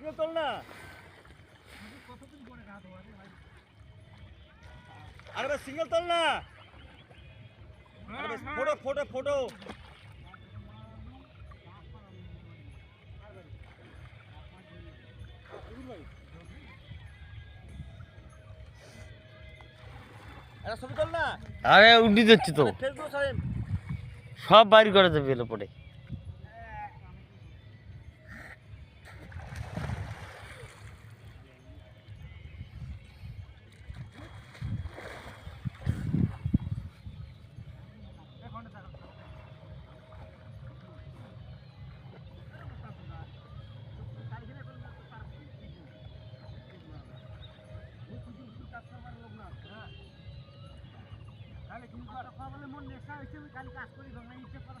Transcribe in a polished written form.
Single তোল না। আরে ভাই সিঙ্গেল তোল না। আরে ফটো ফটো ফটো। আরে ছবি তোল না। আরে উঠি যাচ্ছি তো, ফেসবুক সাইন। সব বাইর করে যাবে এলো পরে। তাহলে কিন্তু কথা বলে মন নেশা হইছে, আমি কাজ করি ভাঙা ইচ্ছে করা।